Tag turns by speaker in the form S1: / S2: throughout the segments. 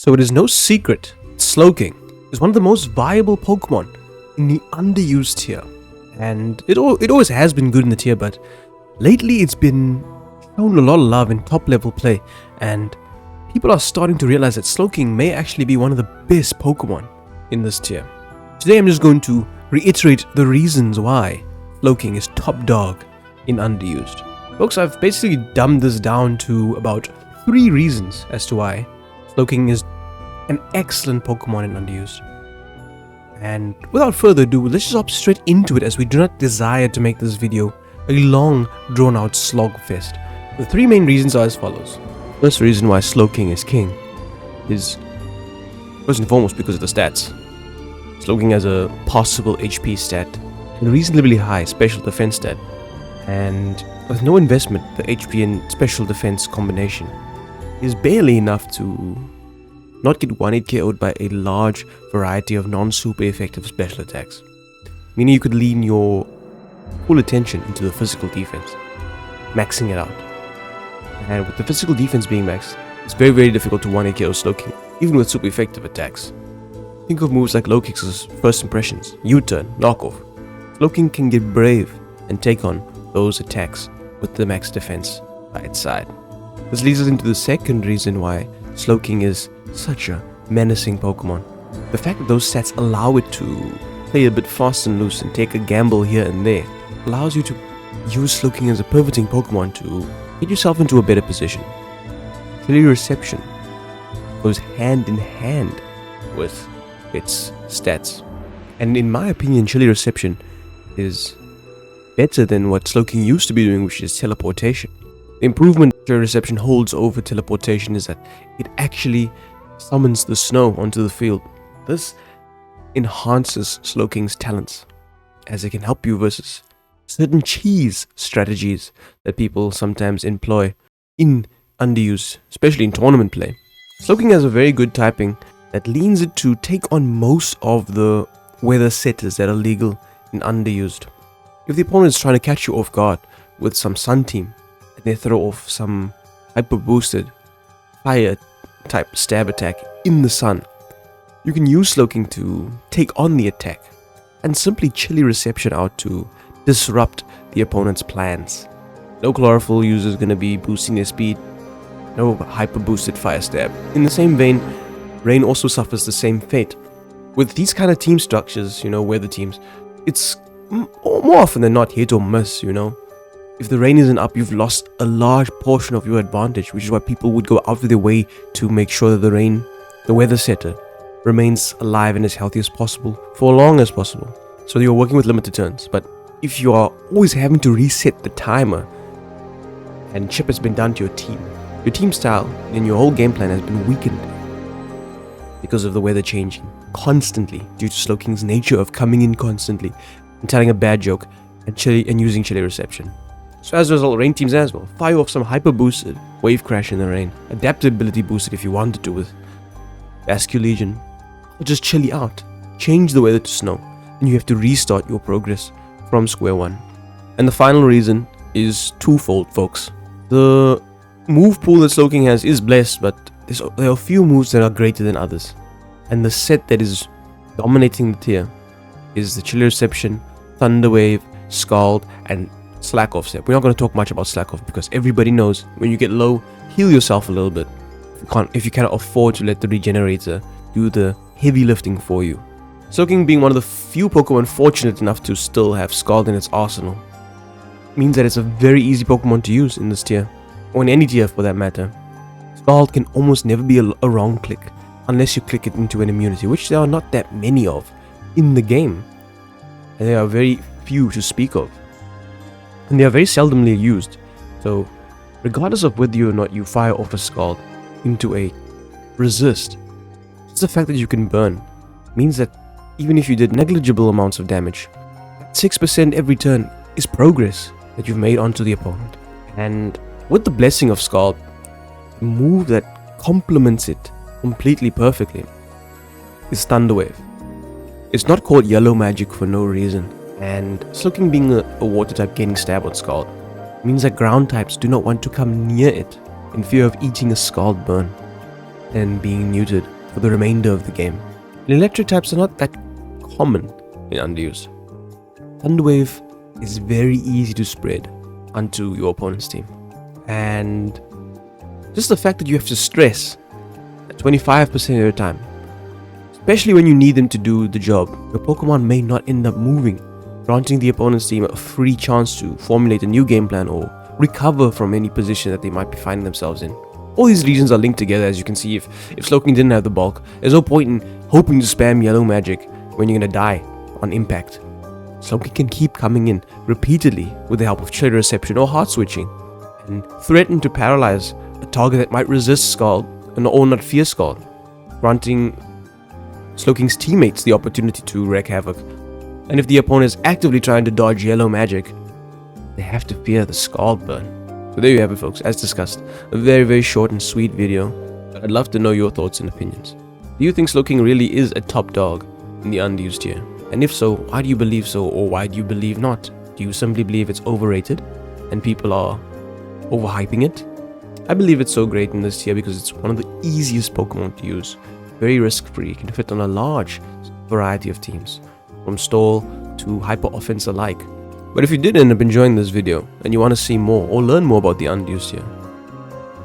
S1: So it is no secret, Slowking is one of the most viable Pokemon in the underused tier. And it always has been good in the tier, but lately it's been shown a lot of love in top level play, and people are starting to realize that Slowking may actually be one of the best Pokemon in this tier. Today I'm just going to reiterate the reasons why Slowking is top dog in underused. Folks, I've basically dumbed this down to about 3 reasons as to why Slowking is an excellent Pokemon in underused. And without further ado, let's just hop straight into it, as we do not desire to make this video a long, drawn-out slog fest. The 3 main reasons are as follows. First reason why Slowking is king is first and foremost because of the stats. Slowking has a possible HP stat, and a reasonably high special defense stat, and with no investment, the HP and special defense combination is barely enough to not get 1-hit KO'd by a large variety of non-super effective special attacks, meaning you could lean your full attention into the physical defense, maxing it out. And with the physical defense being maxed, it's very difficult to 1-hit KO Slowking, even with super effective attacks. Think of moves like low kicks as first impressions, U-turn, knockoff. Slowking can get brave and take on those attacks with the max defense by its side. This leads us into the second reason why Slowking is such a menacing Pokemon. The fact that those stats allow it to play a bit fast and loose and take a gamble here and there allows you to use Slowking as a pivoting Pokemon to get yourself into a better position. Chilly Reception goes hand in hand with its stats, and in my opinion, Chilly Reception is better than what Slowking used to be doing, which is teleportation. The improvement Chilly Reception holds over teleportation is that it actually summons the snow onto the field. This enhances Slowking's talents, as it can help you versus certain cheese strategies that people sometimes employ in underuse, especially in tournament play. Slowking has a very good typing that leans it to take on most of the weather setters that are legal in underused. If the opponent is trying to catch you off guard with some Sun Team, and they throw off some hyper boosted fire type stab attack in the sun, you can use Slowking to take on the attack and simply Chilly Reception out to disrupt the opponent's plans. No Chlorophyll user is going to be boosting their speed, no hyper boosted fire stab. In the same vein, Rain also suffers the same fate. With these kind of team structures, weather teams, it's more often than not hit or miss, If the rain isn't up, you've lost a large portion of your advantage, which is why people would go out of their way to make sure that the weather setter, remains alive and as healthy as possible for as long as possible. So you're working with limited turns. But if you are always having to reset the timer and chip has been done to your team style and your whole game plan has been weakened because of the weather changing constantly due to Slowking's nature of coming in constantly and telling a bad joke and using Chilly Reception. So as a result, rain teams as well fire off some hyper boosted wave crash in the rain, adaptability boosted if you wanted to with Vascular Legion, or just chilly out, change the weather to snow, and you have to restart your progress from square one. And the final reason is twofold, folks. The move pool that Slowking has is blessed, but there are a few moves that are greater than others, and the set that is dominating the tier is the Chilly Reception, Thunder Wave, Scald, and Slack Off set. We're not going to talk much about Slack Off because everybody knows when you get low, heal yourself a little bit. If you cannot afford to let the regenerator do the heavy lifting for you. Slowking, being one of the few Pokemon fortunate enough to still have Scald in its arsenal, means that it's a very easy Pokemon to use in this tier, or in any tier for that matter. Scald can almost never be a wrong click unless you click it into an immunity, which there are not that many of in the game, and there are very few to speak of, and they are very seldomly used. So regardless of whether or not you fire off a Scald into a resist, just the fact that you can burn means that even if you did negligible amounts of damage, 6% every turn is progress that you've made onto the opponent. And with the blessing of Scald, the move that complements it completely perfectly is Thunder Wave. It's not called Yellow Magic for no reason, and Slowking being a water type gaining stab on Scald means that ground types do not want to come near it in fear of eating a Scald burn. and being neutered for the remainder of the game. And electric types are not that common in underuse. Thunderwave is very easy to spread onto your opponent's team. And just the fact that you have to stress at 25% of your time, especially when you need them to do the job, your Pokemon may not end up moving, granting the opponent's team a free chance to formulate a new game plan or recover from any position that they might be finding themselves in. All these regions are linked together, as you can see. If Slowking didn't have the bulk, there's no point in hoping to spam yellow magic when you're gonna die on impact. Slowking can keep coming in repeatedly with the help of trigger reception or heart switching, and threaten to paralyze a target that might resist Scald or not fear Scald, granting Slowking's teammates the opportunity to wreak havoc. And if the opponent is actively trying to dodge yellow magic, they have to fear the Scald burn. So there you have it, folks. As discussed, a very, very short and sweet video, but I'd love to know your thoughts and opinions. Do you think Slowking really is a top dog in the underused tier? And if so, why do you believe so, or why do you believe not? Do you simply believe it's overrated and people are overhyping it? I believe it's so great in this tier because it's one of the easiest Pokemon to use. Very risk-free, can fit on a large variety of teams, from stall to hyper offense alike. But if you did end up enjoying this video and you want to see more or learn more about the underused tier,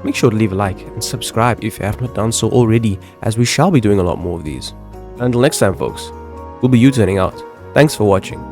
S1: make sure to leave a like and subscribe if you have not done so already, as we shall be doing a lot more of these. Until next time, folks, we'll be U-turning out. Thanks for watching.